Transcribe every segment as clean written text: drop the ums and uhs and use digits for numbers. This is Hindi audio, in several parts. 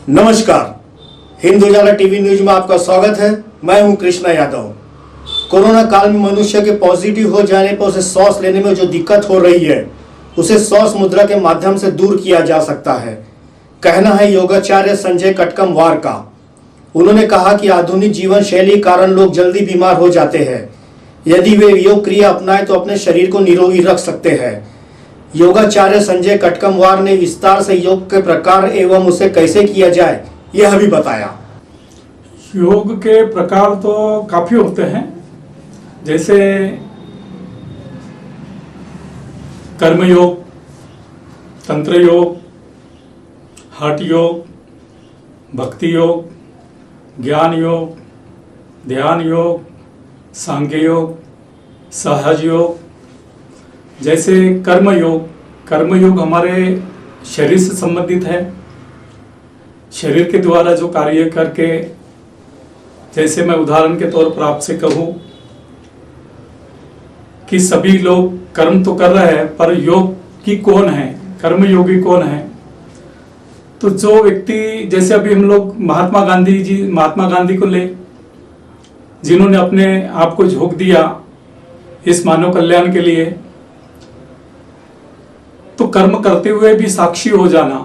नमस्कार, हिंद उजाला टीवी न्यूज में आपका स्वागत है। मैं हूं कृष्णा यादव। कोरोना काल में मनुष्य के पॉजिटिव हो जाने पर उसे सांस लेने में जो दिक्कत हो रही है उसे श्वास मुद्रा के माध्यम से दूर किया जा सकता है, कहना है योगाचार्य संजय कटकमवार का। उन्होंने कहा कि आधुनिक जीवन शैली के कारण लोग जल्दी बीमार हो जाते हैं। यदि वे योग क्रिया अपनाएं तो अपने शरीर को निरोगी रख सकते हैं। योगाचार्य संजय कटकमवार ने विस्तार से योग के प्रकार एवं उसे कैसे किया जाए यह भी बताया। योग के प्रकार तो काफी होते हैं, जैसे कर्म योग, तंत्र योग, हठ योग, भक्ति योग, ज्ञान योग, ध्यान योग, सांख्य योग, सहज योग। जैसे कर्म योग हमारे शरीर से संबंधित है। शरीर के द्वारा जो कार्य करके, जैसे मैं उदाहरण के तौर पर आपसे कहूं कि सभी लोग कर्म तो कर रहे हैं, पर योग की कौन है, कर्म योगी कौन है? तो जो व्यक्ति, जैसे अभी हम लोग महात्मा गांधी को ले, जिन्होंने अपने आप को झोंक दिया इस मानव कल्याण के लिए, तो कर्म करते हुए भी साक्षी हो जाना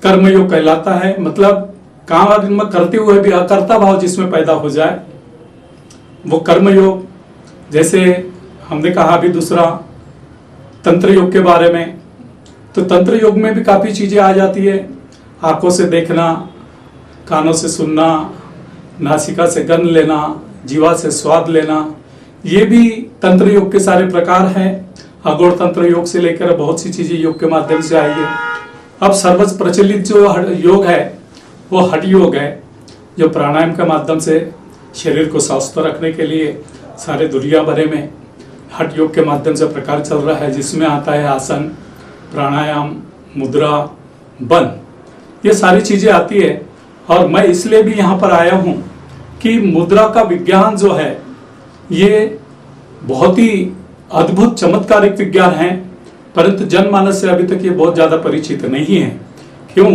कर्म योग कहलाता है। मतलब काम करते हुए भी अकर्ता भाव जिसमें पैदा हो जाए वो कर्म योग। जैसे हमने कहा अभी दूसरा तंत्र योग के बारे में, तो तंत्र योग में भी काफी चीजें आ जाती है। आंखों से देखना, कानों से सुनना, नासिका से गंध लेना, जीवा से स्वाद लेना, ये भी तंत्र योग के सारे प्रकार हैं। खगोल तंत्र योग से लेकर बहुत सी चीजें योग के माध्यम से आई है। अब सर्वत्र प्रचलित जो योग है वो हठ योग है, जो प्राणायाम के माध्यम से शरीर को स्वस्थ रखने के लिए सारे दुनिया भरे में हठ योग के माध्यम से प्रकार चल रहा है, जिसमें आता है आसन, प्राणायाम, मुद्रा, बंध, ये सारी चीजें आती है। और मैं इसलिए भी यहाँ पर आया हूँ कि मुद्रा का विज्ञान जो है ये बहुत ही अद्भुत चमत्कारिक विज्ञान है, परंतु जनमानस से अभी तक ये बहुत ज्यादा परिचित नहीं है। क्यों?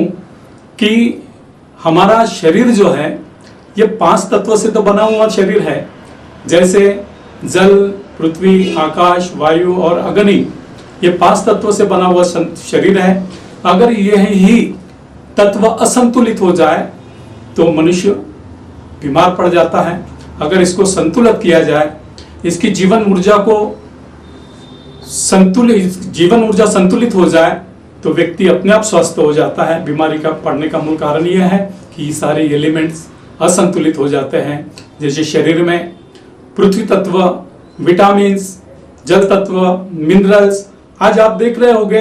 कि हमारा शरीर जो है ये 5 तत्वों से तो बना हुआ शरीर है, जैसे जल, पृथ्वी, आकाश, वायु और अग्नि, ये 5 तत्वों से बना हुआ शरीर है। अगर यही तत्व असंतुलित हो जाए तो मनुष्य बीमार पड़ जाता है। अगर इसको संतुलित किया जाए, इसकी जीवन ऊर्जा संतुलित हो जाए तो व्यक्ति अपने आप स्वस्थ हो जाता है। बीमारी का पड़ने का मूल कारण यह है कि सारे एलिमेंट्स असंतुलित हो जाते हैं। जैसे शरीर में पृथ्वी तत्व, विटामिन्स, जल तत्व, मिनरल्स, आज आप देख रहे होंगे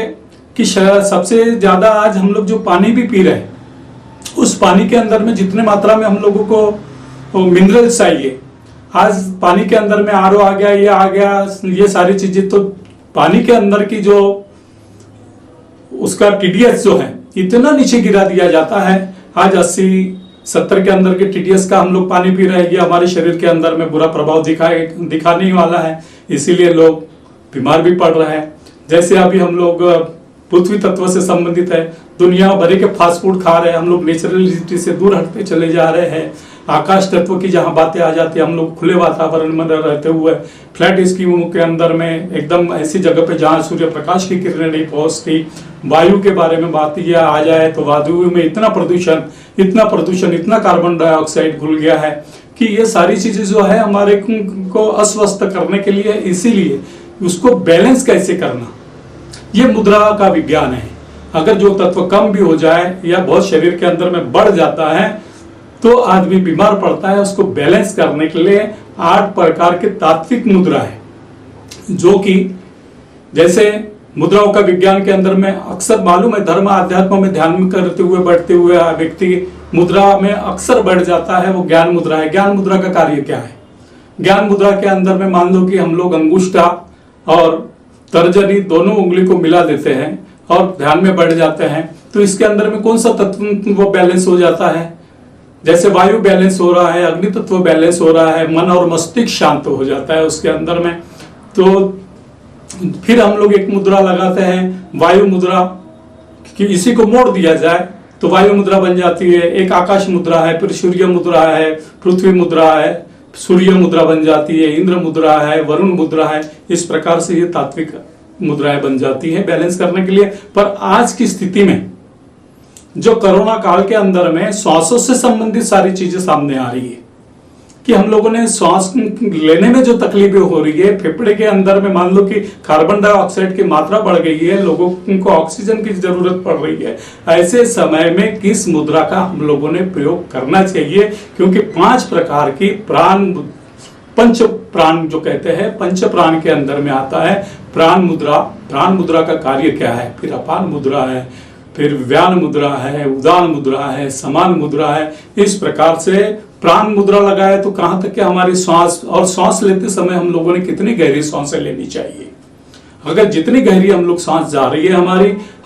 कि सबसे ज्यादा आज हम लोग जो पानी भी पी रहे हैं उस पानी के अंदर में जितने मात्रा में हम लोगों को मिनरल्स चाहिए, आज पानी के अंदर में आरओ आ गया, ये आ गया, ये सारी चीजें, तो पानी के अंदर की जो उसका टीडीएस जो है इतना नीचे गिरा दिया जाता है। आज 80-70 के अंदर के टीडीएस का हम लोग पानी पी रहे हैं। ये हमारे शरीर के अंदर में बुरा प्रभाव दिखाने वाला है, इसीलिए लोग बीमार भी पड़ रहे हैं। जैसे अभी हम लोग पृथ्वी तत्व से संबंधित है, दुनिया भर के फास्ट फूड खा रहे हैं, हम लोग नेचुरलिटी से दूर हटते चले जा रहे हैं। आकाश तत्व की जहां बातें आ जाती है, हम लोग खुले वातावरण में रहते हुए फ्लैट स्कीमों के अंदर में एकदम ऐसी जगह पे जहां सूर्य प्रकाश की किरणें नहीं पहुंचती। वायु के बारे में बात ये आ जाए तो वायु में इतना प्रदूषण, इतना कार्बन डाइऑक्साइड घुल गया है कि ये सारी चीजें जो है हमारे को अस्वस्थ करने के लिए, इसीलिए उसको बैलेंस कैसे करना, ये मुद्रा का विज्ञान है। अगर जो तत्व कम भी हो जाए या बहुत शरीर के अंदर में बढ़ जाता है तो आदमी बीमार पड़ता है। उसको बैलेंस करने के लिए 8 प्रकार के तात्विक मुद्रा है, जो कि जैसे मुद्राओं का विज्ञान के अंदर में अक्सर मालूम है, धर्म अध्यात्म में ध्यान करते हुए बढ़ते हुए व्यक्ति मुद्रा में अक्सर बढ़ जाता है, वो ज्ञान मुद्रा है। ज्ञान मुद्रा का कार्य क्या है? ज्ञान मुद्रा के अंदर में मान लो कि हम लोग अंगुष्ठा और तर्जनी दोनों उंगली को मिला देते हैं और ध्यान में बढ़ जाते हैं, तो इसके अंदर में कौन सा तत्व वो बैलेंस हो जाता है? जैसे वायु बैलेंस हो रहा है, अग्नि तत्व बैलेंस हो रहा है, मन और मस्तिष्क शांत हो जाता है उसके अंदर में। तो फिर हम लोग एक मुद्रा लगाते हैं वायु मुद्रा, कि इसी को मोड़ दिया जाए तो वायु मुद्रा बन जाती है। एक आकाश मुद्रा है, फिर सूर्य मुद्रा है, पृथ्वी मुद्रा है, सूर्य मुद्रा बन जाती है, इंद्र मुद्रा है, वरुण मुद्रा है। इस प्रकार से ये तात्विक मुद्राएं बन जाती है बैलेंस करने के लिए। पर आज की स्थिति में जो कोरोना काल के अंदर में श्वासों से संबंधित सारी चीजें सामने आ रही है कि हम लोगों ने श्वास लेने में जो तकलीफें हो रही है, फेफड़े के अंदर में मान लो कि कार्बन डाइऑक्साइड की मात्रा बढ़ गई है, लोगों को ऑक्सीजन की जरूरत पड़ रही है। ऐसे समय में किस मुद्रा का हम लोगों ने प्रयोग करना चाहिए? क्योंकि 5 प्रकार की पंच प्राण जो कहते हैं, पंच प्राण के अंदर में आता है प्राण मुद्रा। प्राण मुद्रा का कार्य क्या है? फिर अपान मुद्रा है, फिर व्यान मुद्रा है, उदान मुद्रा है, समान मुद्रा है। इस प्रकार से प्राण मुद्रा लगाए तो कहां तक क्या हमारी श्वास, और श्वास लेते समय हम लोगों ने कितनी गहरी सांसें लेनी चाहिए। अगर जितनी गहरी हम लोग सांस जा रही है,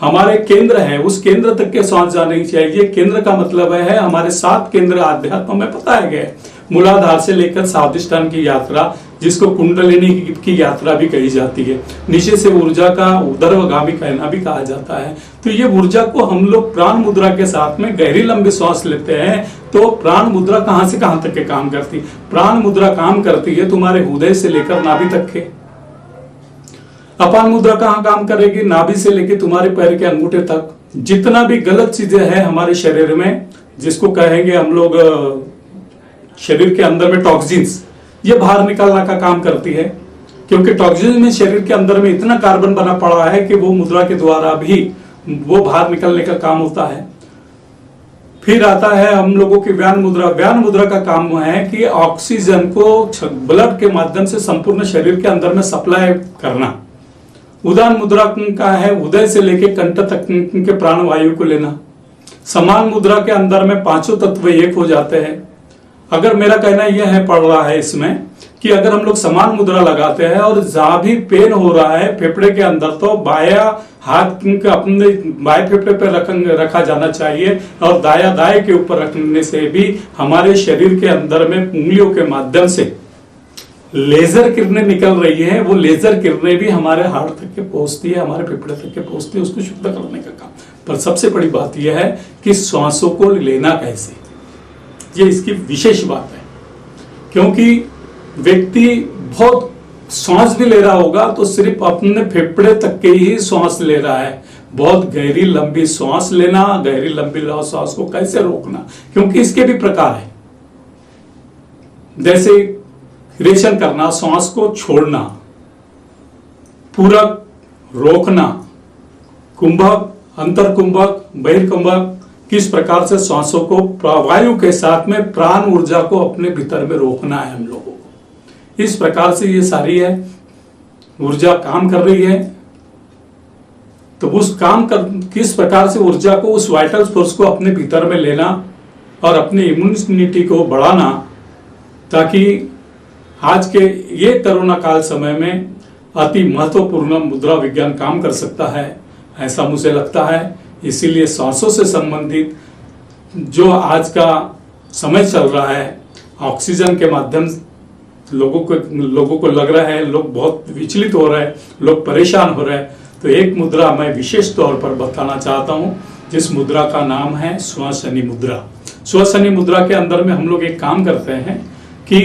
हमारे केंद्र है, उस केंद्र तक के सांस जानी चाहिए। केंद्र का मतलब है हमारे 7 केंद्र अध्यात्म में बताए गए। मूलाधार से लेकर स्वादिष्ठान की यात्रा, जिसको कुंडलिनी की यात्रा भी कही जाती है। नीचे से ऊर्जा का ऊर्ध्वगामी कहना भी कहा जाता है। तो ये ऊर्जा को हम लोग प्राण मुद्रा के साथ में गहरी लंबी सांस लेते हैं तो प्राण मुद्रा कहां से कहां तक के काम करती है? प्राण मुद्रा काम करती है तुम्हारे हृदय से लेकर नाभि तक के। अपान मुद्रा कहां काम करेगी? नाभि से लेकर तुम्हारे पैर के अंगूठे तक। जितना भी गलत चीजें हैं हमारे शरीर में, जिसको कहेंगे हम लोग शरीर के अंदर में टॉक्सिन्स, ये बाहर निकालने का काम करती है। क्योंकि टॉक्सिन में शरीर के अंदर में इतना कार्बन बना पड़ा है कि वो मुद्रा के द्वारा भी वो बाहर निकलने का काम होता है। फिर आता है हम लोगों की व्यान मुद्रा। व्यान मुद्रा का काम है कि ऑक्सीजन को ब्लड के माध्यम से संपूर्ण शरीर के अंदर में सप्लाई करना। उदान मुद्रा का है उदय से लेकर कंठ तक के प्राण वायु को लेना। समान मुद्रा के अंदर में 5 तत्व एक हो जाते हैं। अगर मेरा कहना यह है, पड़ रहा है इसमें कि अगर हम लोग समान मुद्रा लगाते हैं और जहां भी पेन हो रहा है फेफड़े के अंदर, तो बाया हाथ अपने बाएं फेफड़े पर रखा जाना चाहिए और दाया दाएं के ऊपर रखने से भी हमारे शरीर के अंदर में उंगलियों के माध्यम से लेजर किरणें निकल रही है। वो लेजर किरणें भी हमारे हार्ट तक के पहुंचती है, हमारे फेफड़े तक के पहुंचती है, उसको शुद्ध करने का काम। पर सबसे बड़ी बात यह है कि श्वासों को लेना कैसे, ये इसकी विशेष बात है। क्योंकि व्यक्ति बहुत सांस भी ले रहा होगा तो सिर्फ अपने फेफड़े तक के ही सांस ले रहा है। बहुत गहरी लंबी सांस लेना, गहरी लंबी सांस को कैसे रोकना, क्योंकि इसके भी प्रकार है। जैसे रेशन करना, सांस को छोड़ना, पूरक, रोकना, कुंभक, अंतर कुंभक, बहिर्कुंभक, किस प्रकार से सांसों को वायु के साथ में प्राण ऊर्जा को अपने भीतर में रोकना है हम लोगों को। इस प्रकार से ये सारी है ऊर्जा काम कर रही है। तो उस किस प्रकार से ऊर्जा को, उस वाइटल फोर्स को अपने भीतर में लेना और अपनी इम्यूनिटी को बढ़ाना, ताकि आज के ये कोरोना काल समय में अति महत्वपूर्ण मुद्रा विज्ञान काम कर सकता है, ऐसा मुझे लगता है। इसीलिए सांसों से संबंधित जो आज का समय चल रहा है, ऑक्सीजन के माध्यम लोगों को लग रहा है, लोग बहुत विचलित हो रहे हैं, लोग परेशान हो रहे हैं। तो एक मुद्रा मैं विशेष तौर पर बताना चाहता हूं, जिस मुद्रा का नाम है श्वसनी मुद्रा। श्वसनी मुद्रा के अंदर में हम लोग एक काम करते हैं कि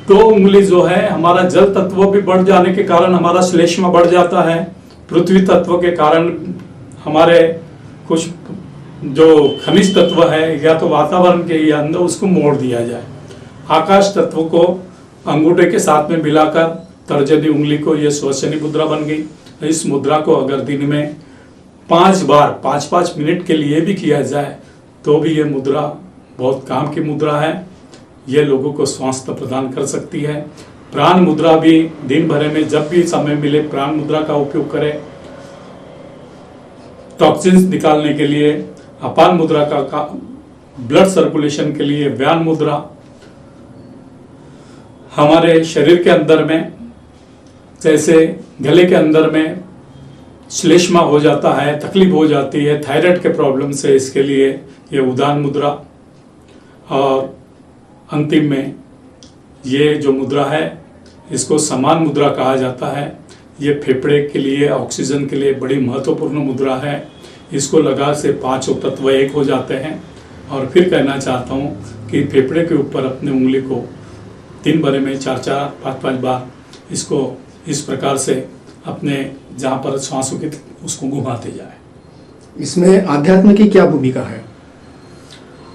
2 उंगली जो है, हमारा जल तत्व भी बढ़ जाने के कारण हमारा श्लेष्मा बढ़ जाता है। पृथ्वी तत्व के कारण हमारे कुछ जो खनिज तत्व है या तो वातावरण के ही अंदर उसको मोड़ दिया जाए। आकाश तत्व को अंगूठे के साथ में मिलाकर तर्जनी उंगली को, यह श्वसनी मुद्रा बन गई। इस मुद्रा को अगर दिन में 5 बार 5-5 मिनट के लिए भी किया जाए तो भी ये मुद्रा बहुत काम की मुद्रा है। ये लोगों को स्वास्थ्य प्रदान कर सकती है। प्राण मुद्रा भी दिन भर में जब भी समय मिले प्राण मुद्रा का उपयोग करें। टॉक्सिन्स निकालने के लिए अपान मुद्रा का ब्लड सर्कुलेशन के लिए व्यान मुद्रा। हमारे शरीर के अंदर में जैसे गले के अंदर में श्लेष्मा हो जाता है, तकलीफ हो जाती है थायराइड के प्रॉब्लम से, इसके लिए ये उदान मुद्रा। और अंतिम में ये जो मुद्रा है इसको समान मुद्रा कहा जाता है। ये फेफड़े के लिए, ऑक्सीजन के लिए बड़ी महत्वपूर्ण मुद्रा है। इसको लगा से 5 तत्व एक हो जाते हैं। और फिर कहना चाहता हूँ कि फेफड़े के ऊपर अपने उंगली को दिन भर में 4-4, 5-5 बार इसको इस प्रकार से अपने जहाँ पर श्वास रुके उसको घुमाते जाए। इसमें आध्यात्म की क्या भूमिका है?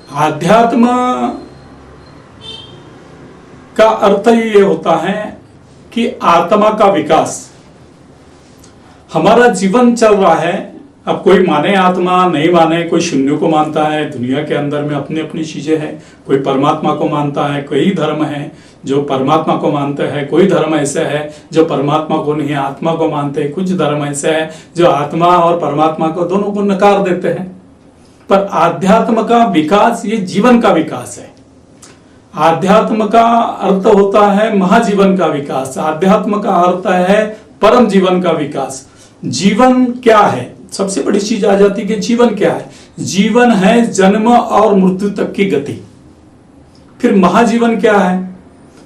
आध्यात्म का अर्थ ये होता है कि आत्मा का विकास। हमारा जीवन चल रहा है, अब कोई माने आत्मा नहीं माने, कोई शून्य को मानता है, दुनिया के अंदर में अपनी अपनी चीजें हैं, कोई परमात्मा को मानता है, कई धर्म है जो परमात्मा को मानते हैं, कोई धर्म ऐसे है जो परमात्मा को नहीं आत्मा को मानते हैं, कुछ धर्म ऐसे है जो आत्मा और परमात्मा को दोनों को नकार देते हैं। पर आध्यात्म का विकास ये जीवन का विकास है। आध्यात्म का अर्थ होता है महाजीवन का विकास, आध्यात्म का अर्थ है परम जीवन का विकास। जीवन क्या है? सबसे बड़ी चीज आ जाती है कि जीवन क्या है। जीवन है जन्म और मृत्यु तक की गति। फिर महाजीवन क्या है?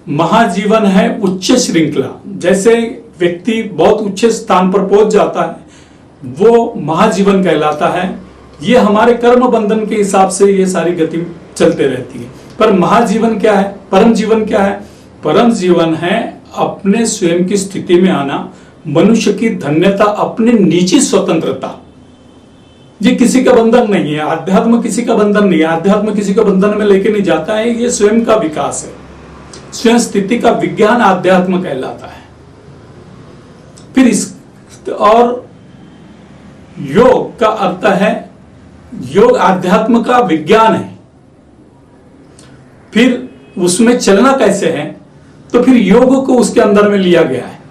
महाजीवन है उच्च श्रृंखला। जैसे व्यक्ति बहुत उच्च स्थान पर पहुंच जाता है वो महाजीवन कहलाता है। ये हमारे कर्म बंधन के हिसाब से ये सारी गति चलते रहती है। पर महाजीवन क्या है? परम जीवन क्या है? परम जीवन है अपने स्वयं की स्थिति में आना, मनुष्य की धन्यता, अपने निजी स्वतंत्रता। ये किसी का बंधन नहीं है। आध्यात्म किसी का बंधन नहीं है। आध्यात्म किसी का बंधन में लेके नहीं जाता है। ये स्वयं का विकास है, स्वयं स्थिति का विज्ञान आध्यात्म कहलाता है। फिर इस और योग का अर्थ है, योग आध्यात्म का विज्ञान है। फिर उसमें चलना कैसे है? तो फिर योग को उसके अंदर में लिया गया है।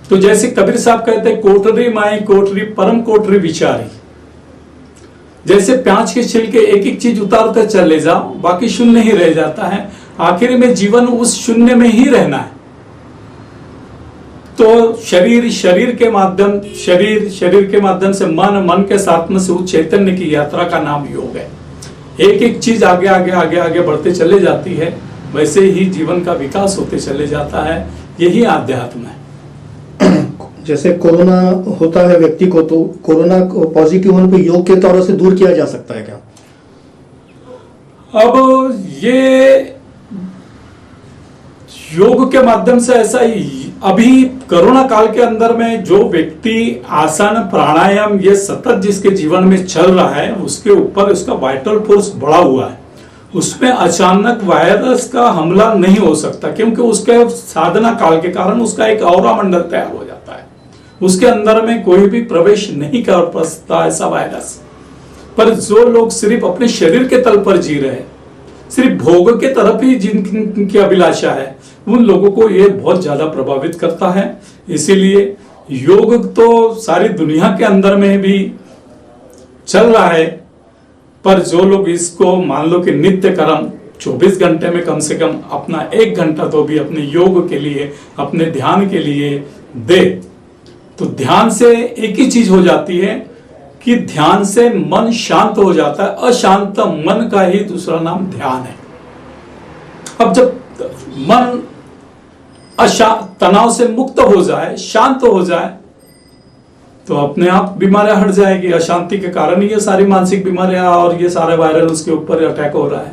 तो जैसे कबीर साहब कहते हैं, कोठरी माई कोठरी परम कोठरी विचारी। जैसे प्याज के छिलके एक एक चीज उतारते चले जाओ, बाकी शून्य ही रह जाता है। आखिर में जीवन उस शून्य में ही रहना है। तो शरीर के माध्यम से मन के साथ में से उस चैतन्य की यात्रा का नाम योग है। एक एक चीज आगे आगे आगे आगे बढ़ते चले जाती है, वैसे ही जीवन का विकास होते चले जाता है। यही आध्यात्म है। जैसे कोरोना होता है व्यक्ति को, तो कोरोना पॉजिटिव होने पर योग के तौर से दूर किया जा सकता है क्या? अब ये योग के माध्यम से ऐसा ही, अभी कोरोना काल के अंदर में जो व्यक्ति आसन प्राणायाम ये सतत जिसके जीवन में चल रहा है, उसके ऊपर उसका वाइटल फोर्स बढ़ा हुआ है। उसमें अचानक वायरस का हमला नहीं हो सकता, क्योंकि उसके साधना काल के कारण उसका एक औरा मंडल तैयार हो जाता है। उसके अंदर में कोई भी प्रवेश नहीं कर सकता ऐसा वायरस। पर जो लोग सिर्फ अपने शरीर के तल पर जी रहे हैं, सिर्फ भोग के तरफ ही जिनकी अभिलाषा है, उन लोगों को ये बहुत ज्यादा प्रभावित करता है। इसीलिए योग तो सारी दुनिया के अंदर में भी चल रहा है, पर जो लोग इसको मान लो कि नित्य कर्म 24 घंटे में कम से कम अपना 1 घंटा तो भी अपने योग के लिए, अपने ध्यान के लिए दे, तो ध्यान से एक ही चीज हो जाती है कि ध्यान से मन शांत हो जाता है। अशांत मन का ही दूसरा नाम ध्यान है। अब जब मन तनाव से मुक्त हो जाए, शांत हो जाए, तो अपने आप बीमारियां हट जाएगी। अशांति के कारण ही ये सारी मानसिक बीमारियां और ये सारे वायरल उसके ऊपर अटैक हो रहा है।